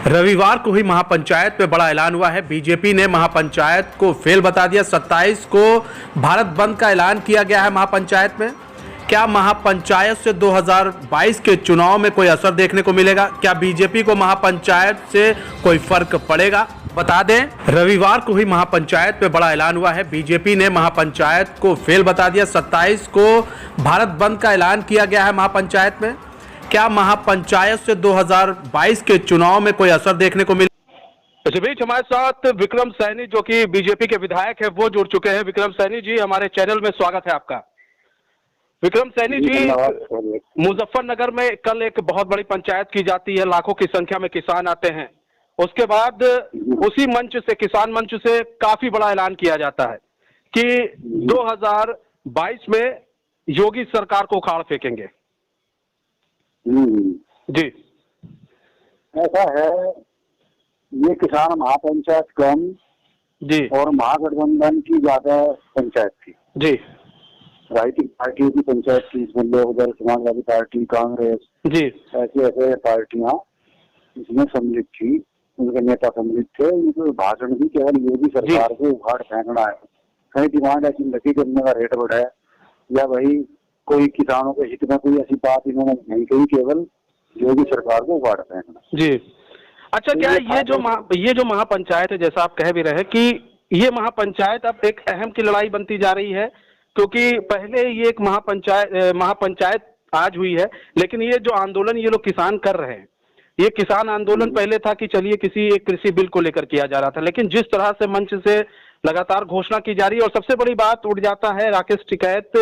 रविवार को हुई महापंचायत में बड़ा ऐलान हुआ है। बीजेपी ने महापंचायत को फेल बता दिया। 27 को भारत बंद का ऐलान किया गया है महापंचायत में। क्या महापंचायत से 2022 के चुनाव में कोई असर देखने को मिलेगा? क्या बीजेपी को महापंचायत से कोई फर्क पड़ेगा? बता दें, रविवार को हुई महापंचायत में बड़ा ऐलान हुआ है। बीजेपी ने महापंचायत को फेल बता दिया। 27 को भारत बंद का ऐलान किया गया है महापंचायत में। क्या महापंचायत से 2022 के चुनाव में कोई असर देखने को मिले? इस बीच हमारे साथ विक्रम सैनी जो कि बीजेपी के विधायक है वो जुड़ चुके हैं। विक्रम सैनी जी, हमारे चैनल में स्वागत है आपका। विक्रम सैनी जी, मुजफ्फरनगर में कल एक बहुत बड़ी पंचायत की जाती है, लाखों की संख्या में किसान आते हैं। उसके बाद उसी मंच से, किसान मंच से काफी बड़ा ऐलान किया जाता है कि 2022 में योगी सरकार को उखाड़ फेंकेंगे। जी, ऐसा है। ये किसान महापंचायत कम जी और महागठबंधन की ज्यादा पंचायत थी। जी, राजनीतिक पार्टियों की पंचायत थी इसमें। लोग उधर समाजवादी पार्टी, कांग्रेस, जी, ऐसे ऐसे पार्टियां इसमें सम्मिलित थी, उनके नेता सम्मिलित थे। उनके भाषण भी केवल योगी सरकार को उखाड़ फेंकना है। कहीं डिमांड ऐसी लगी कि का रेट बढ़ाए या भाई कोई किसानों के हित में कोई ऐसी बात इन्होंने नहीं कही, केवल योगी सरकार को उखाड़ फेंकना। जी। अच्छा, क्या ये जो महापंचायत है, जैसा आप कह भी रहे हैं कि ये महापंचायत अब एक अहम की लड़ाई बनती जा रही है, क्योंकि पहले ये एक महापंचायत आज हुई है, लेकिन ये जो आंदोलन ये लोग किसान कर रहे हैं, ये किसान आंदोलन पहले था कि चलिए किसी एक कृषि बिल को लेकर किया जा रहा था, लेकिन जिस तरह से मंच से लगातार घोषणा की जा रही है, और सबसे बड़ी बात उठ जाता है राकेश टिकैत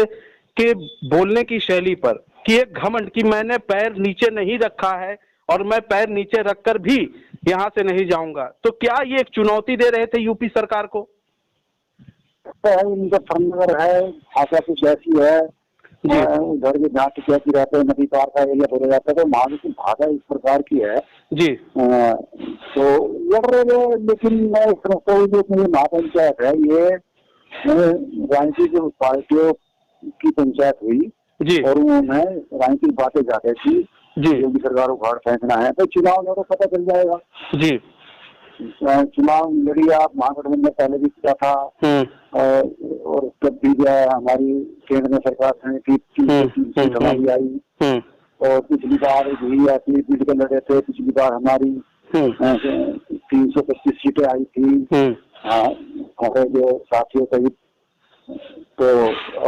के बोलने की शैली पर कि एक घमंड कि मैंने पैर नीचे नहीं रखा है और मैं पैर नीचे रखकर भी यहां से नहीं जाऊंगा। तो क्या ये एक चुनौती दे रहे थे यूपी सरकार को? मुजफ्फरनगर है, भाषा कुछ ऐसी है, उधर के जहाँ कैसी रहते हैं, नदी पार का एरिया बोला जाता है, तो वहां की भाषा इस प्रकार की है जी। तो लड़ रहे हैं। लेकिन मैं समझता हूँ जो महापंचायत है ये राजनीतिक पार्टियों की पंचायत हुई जी, और उन्हें राजनीतिक बातें जाते थी जी, योगी सरकार को उखाड़ फेंकना है। तो चुनाव में तो पता चल जाएगा। जी, चुनाव लड़ी आप, महागठबंधन पहले भी किया था और तब भी जो है हमारी केंद्र में सरकार सीट हमारी आई, और पिछली बार भी ऐसी पीट के लड़े थे। पिछली बार हमारी 325 सीटें आई थी हमारे जो साथियों सहित। तो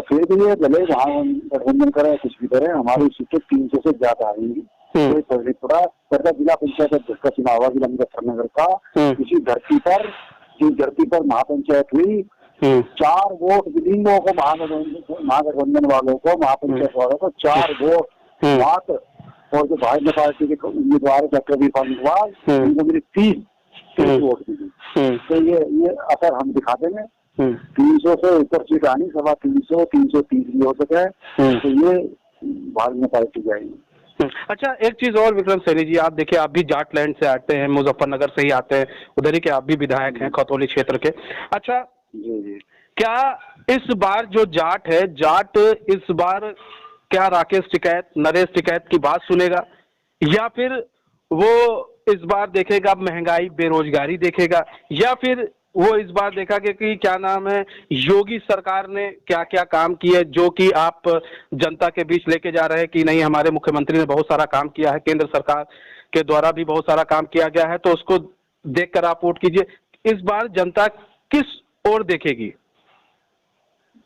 फिर भी ये भले वहाँ गठबंधन करे कुछ भी करे, हमारी सीटें 300 से ज्यादा आएंगी। कोई थोड़ा पहला जिला पंचायत अध्यक्ष का चुनाव हुआ जिला मुजफ्फरनगर का, इसी धरती पर, जिस धरती पर महापंचायत हुई, 4 वोट विलीन लोगों को, महागठबंधन वालों को, महापंचायत वालों को 4 वोट मात्र, और जो भाजपा पार्टी के उम्मीदवार डॉक्टर विपाल अग्रवाल, उनको मिली 30 वोट मिली। तो ये असर हम दिखा देंगे। 300 से ऊपर सीट आनी, 325, 330 भी हो सके, तो ये भाजपा पार्टी जाएगी। अच्छा, एक चीज और विक्रम सैनी जी, आप देखिए, आप भी जाट लैंड से आते हैं, मुजफ्फरनगर से ही आते हैं, उधर ही के आप भी विधायक हैं, खतौली क्षेत्र के। अच्छा जी, क्या इस बार जो जाट है, जाट इस बार क्या राकेश टिकैत, नरेश टिकैत की बात सुनेगा, या फिर वो इस बार देखेगा महंगाई, बेरोजगारी देखेगा, या फिर वो इस बार देखा कि क्या नाम है, योगी सरकार ने क्या क्या काम किए जो कि आप जनता के बीच लेके जा रहे हैं कि नहीं, हमारे मुख्यमंत्री ने बहुत सारा काम किया है, केंद्र सरकार के द्वारा भी बहुत सारा काम किया गया है, तो उसको देखकर आप वोट कीजिए। इस बार जनता किस ओर देखेगी?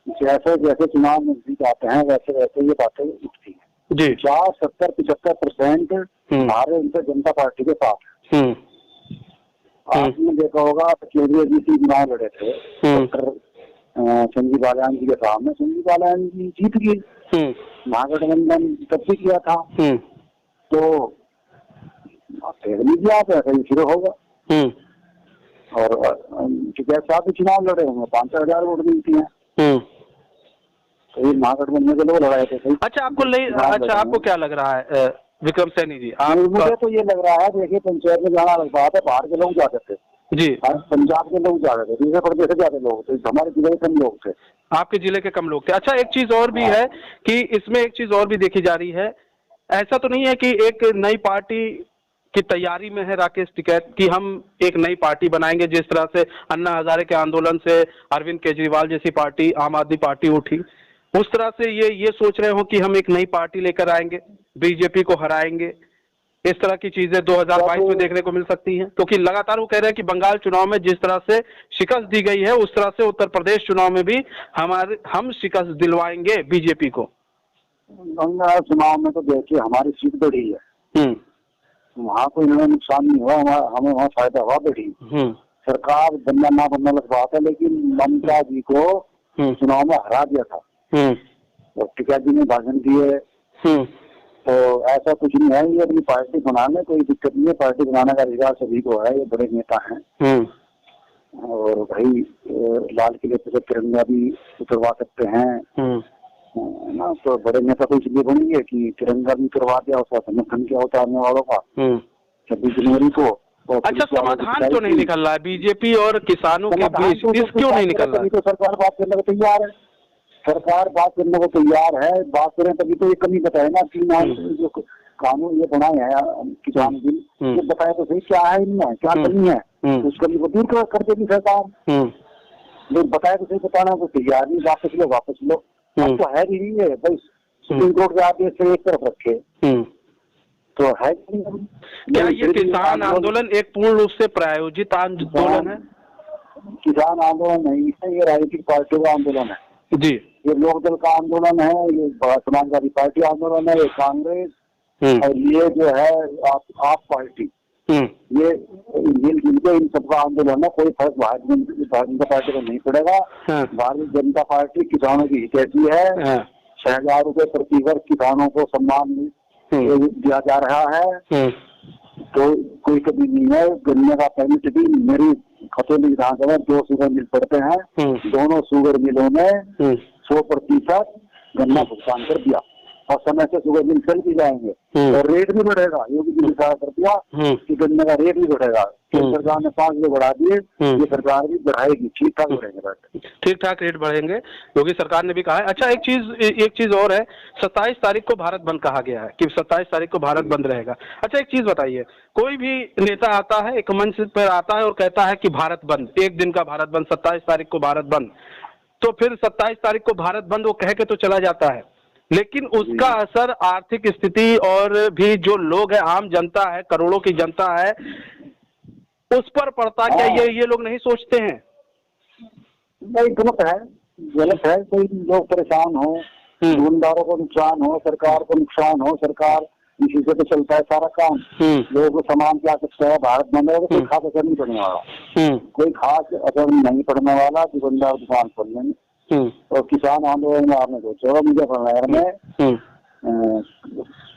जैसे जैसे चुनाव में जीत आते हैं वैसे वैसे ये बातें उठती हैं जी। 70-75% भारतीय जनता पार्टी के साथ। आपने देखा होगा केंद्रीय जी चुनाव लड़े थे डॉक्टर संजीव बालियान जी के सामने, संजीव बालियान जी जीत गए। महागठबंधन तब भी किया था, तो देख लीजिए आप, ऐसा ही शुरू होगा। और टिकैत साहब भी चुनाव लड़े होंगे, 5,000 वोट मिलती है, तो ये महागठबंधन के लोग लड़ाए थे। अच्छा, आपको क्या लग रहा है विक्रम सैनी जी? मुझे तो ये लग रहा है, देखिए पंचायत में जाना अलग बात है, बाहर के लोग जाते थे जी, पंजाब के लोग जाते थे, दूसरे प्रदेश से जाते लोग थे, हमारे जिले के कम लोग थे। आपके जिले के कम लोग थे। अच्छा, एक चीज और भी है कि इसमें एक चीज और भी देखी जा रही है, ऐसा तो नहीं है कि एक नई पार्टी कि तैयारी में है राकेश टिकैत कि हम एक नई पार्टी बनाएंगे, जिस तरह से अन्ना हजारे के आंदोलन से अरविंद केजरीवाल जैसी पार्टी, आम आदमी पार्टी उठी, उस तरह से ये सोच रहे हो कि हम एक नई पार्टी लेकर आएंगे, बीजेपी को हराएंगे? इस तरह की चीजें 2022 में देखने को मिल सकती हैं, क्योंकि लगातार वो कह रहे हैं कि बंगाल चुनाव में जिस तरह से शिकस्त दी गई है, उस तरह से उत्तर प्रदेश चुनाव में भी हम शिकस्त दिलवाएंगे बीजेपी को। बंगाल चुनाव में तो देखिए हमारी सीट बढ़ी है, वहाँ कोई हमें नुकसान नहीं हुआ, हमें वहाँ फायदा हुआ बढ़ी। सरकार बनना ना बनना अलग बात है, लेकिन ममता जी को चुनाव में हरा दिया था, और टिकैत जी ने भाषण दिए, तो ऐसा कुछ नहीं है। ये अपनी पार्टी बनाने कोई दिक्कत नहीं है, पार्टी बनाने का अधिकार सभी को है, ये बड़े नेता हैं। और भाई लाल किले पे तिरंगा भी उतरवा सकते हैं ना, तो बड़े नेता तो इसलिए बनेंगे कि तिरंगा भी उतरवा दिया, उसका समर्थन किया उतारने वालों का 26 जनवरी को। अच्छा, समाधान क्यों नहीं निकल रहा है बीजेपी और किसानों के बीच? क्यों नहीं निकल रहा है? तो सरकार बात करने को तैयार है, सरकार बात करने को तैयार है, बात करें तभी तो ये कमी बताए ना। 3 आज जो कानून ये बनाए हैं किसान बिल, ये बताए तो सही क्या है इनमें, क्या कमी है, उस कमी को दूर कर देगी सरकार। लोग बताए तो सही, बताना को तैयार नहीं, वापस लो अब तो है ही नहीं है भाई। सुप्रीम कोर्ट के आदेश से एक तरफ रखे तो है क्या ये किसान आंदोलन एक पूर्ण रूप से प्रायोजित आंदोलन है? किसान आंदोलन नहीं है, ये राजनीतिक पार्टियों का आंदोलन है जी। ये लोकदल का आंदोलन है, ये समाजवादी पार्टी आंदोलन है, ये कांग्रेस और ये जो है आप पार्टी, ये जिनके इन सबका आंदोलन है। कोई फर्क भारतीय जनता पार्टी को नहीं पड़ेगा। भारतीय जनता पार्टी किसानों की हितैषी है। 6,000 रुपए प्रति वर्ष किसानों को सम्मान दिया जा रहा है, तो कोई कभी नहीं है। गन्ने का पेमेंट भी मेरी खतौली विधानसभा 2 शुगर मिल पड़ते हैं, दोनों शुगर मिलों ने 100% गन्ना भुगतान कर दिया और समय से शुगर मिल चल भी जाएंगे और रेट भी बढ़ेगा। योगी जी ने कहा कर दिया कि गन्ने का रेट भी बढ़ेगा। सरकार ने 5 रुपए बढ़ा दिए, ये सरकार भी बढ़ाएगी, ठीक ठाक बढ़ेंगे, ठीक ठाक रेट बढ़ेंगे, योगी सरकार ने भी कहा है। अच्छा, एक चीज और है, 27 तारीख को भारत बंद कहा गया है कि 27 तारीख को भारत बंद रहेगा। अच्छा, एक चीज बताइए, कोई भी नेता आता है, एक मंच पर आता है और कहता है कि भारत बंद, एक दिन का भारत बंद, 27 तारीख को भारत बंद, तो फिर 27 तारीख को भारत बंद वो कह के तो चला जाता है, लेकिन उसका असर आर्थिक स्थिति और भी जो लोग हैं, आम जनता है, करोड़ों की जनता है, उस पर पड़ता क्या? ये लोग नहीं सोचते हैं? नहीं, गलत है। कोई लोग परेशान हो, दुकानदारों को नुकसान हो, सरकार को नुकसान हो, सरकार इसी से तो चलता है सारा काम। लोगों को सामान क्या सकता है, भारत बंद है, कोई खास असर नहीं पड़ने वाला, कोई खास असर नहीं पड़ने वाला। दुकानदार दुकान खोल लेंगे। और किसान आंदोलन में आपने सोचा मुजफ्फरनगर में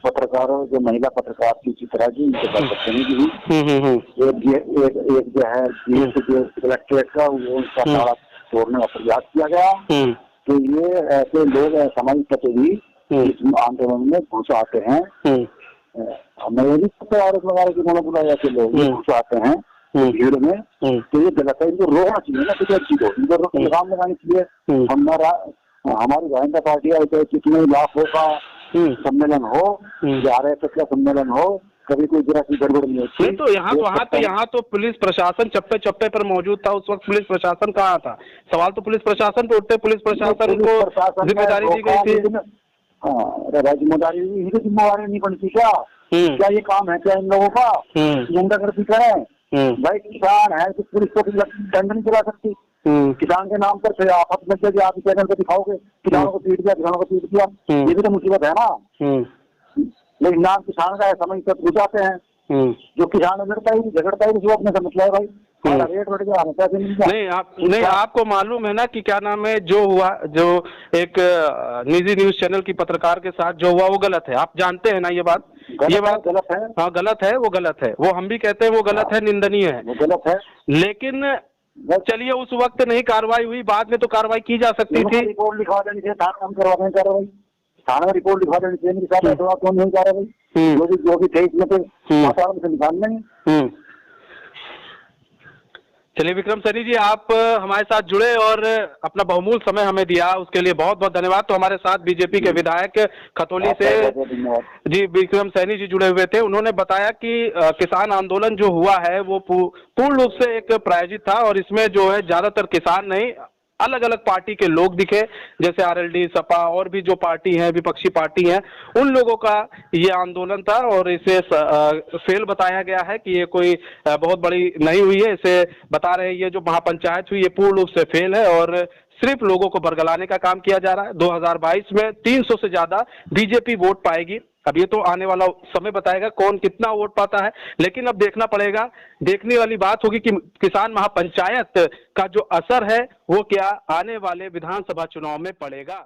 पत्रकारों, जो महिला पत्रकार थी चित्रा जी, उनके पास बदतमीजी हुई। एक जो है कलेक्ट्रेट का उसका ताला तोड़ने का प्रयास किया गया। तो ये ऐसे लोग समाज तत्व भी इस आंदोलन में घुस आते हैं। हमें ये भी पता आरोप लगाया कि उन्होंने बुलाया कि लोग घुस आते हैं भीड़ में, तो ये गलत है। इनको रोकना चाहिए ना किसी अच्छी को, इनको रोक लगाम लगानी चाहिए। हमारी जनता पार्टी है, कितने लाखों का सम्मेलन हो, 11 तक का सम्मेलन हो, कभी कोई जरा सी गड़बड़ नहीं होती। नहीं, तो यहाँ तो पुलिस प्रशासन चप्पे चप्पे पर मौजूद था। उस वक्त पुलिस प्रशासन कहाँ था? सवाल तो पुलिस प्रशासन पे उठते, पुलिस प्रशासन को जिम्मेदारी दी गई थी। जिम्मेदारी नहीं बनती क्या? क्या ये काम है क्या इन लोगों का? गुंडागर्दी करें भाई, किसान है तो पुलिस को दंड नहीं चला सकती। किसान के नाम पर आप चैनल पे दिखाओगे किसानों को पीट दिया, किसानों को पीट दिया, ये भी तो मुसीबत है ना। लेकिन नाम किसान का है, समझ तक बुझाते हैं। जो किसान झगड़ता है वो अपने समझ लाए भाई, रेट बढ़ गया, पैसे नहीं आपको मालूम है ना कि क्या नाम है, जो हुआ, जो एक निजी न्यूज चैनल की पत्रकार के साथ जो हुआ वो गलत है, आप जानते हैं ना ये बात गलत है। हाँ, गलत है, वो गलत है, वो हम भी कहते हैं वो गलत है, निंदनीय है, वो गलत है। लेकिन चलिए, उस वक्त नहीं कार्रवाई हुई, बाद में तो कार्रवाई की जा सकती थी। रिपोर्ट लिखवा देनी चाहिए, थाना में करवा दें कार्रवाई, थाना में रिपोर्ट लिखवा देनी चाहिए। कौन नहीं कार्रवाई, जो भी थे इसमें से निकाल लेंगे। चलिए विक्रम सैनी जी, आप हमारे साथ जुड़े और अपना बहुमूल्य समय हमें दिया, उसके लिए बहुत बहुत धन्यवाद। तो हमारे साथ बीजेपी के विधायक खतौली से जी विक्रम सैनी जी जुड़े हुए थे। उन्होंने बताया कि किसान आंदोलन जो हुआ है वो पूर्ण रूप से एक प्रायोजित था और इसमें जो है ज्यादातर किसान नहीं, अलग अलग पार्टी के लोग दिखे, जैसे आरएलडी, सपा और भी जो पार्टी हैं, विपक्षी पार्टी हैं, उन लोगों का ये आंदोलन था और इसे फेल बताया गया है कि ये कोई बहुत बड़ी नहीं हुई है। इसे बता रहे हैं ये जो महापंचायत हुई ये पूर्ण रूप से फेल है और सिर्फ लोगों को बरगलाने का काम किया जा रहा है। 2022 में 300 से ज्यादा बीजेपी वोट पाएगी। अब ये तो आने वाला समय बताएगा कौन कितना वोट पाता है, लेकिन अब देखना पड़ेगा, देखने वाली बात होगी कि किसान महापंचायत का जो असर है वो क्या आने वाले विधानसभा चुनाव में पड़ेगा।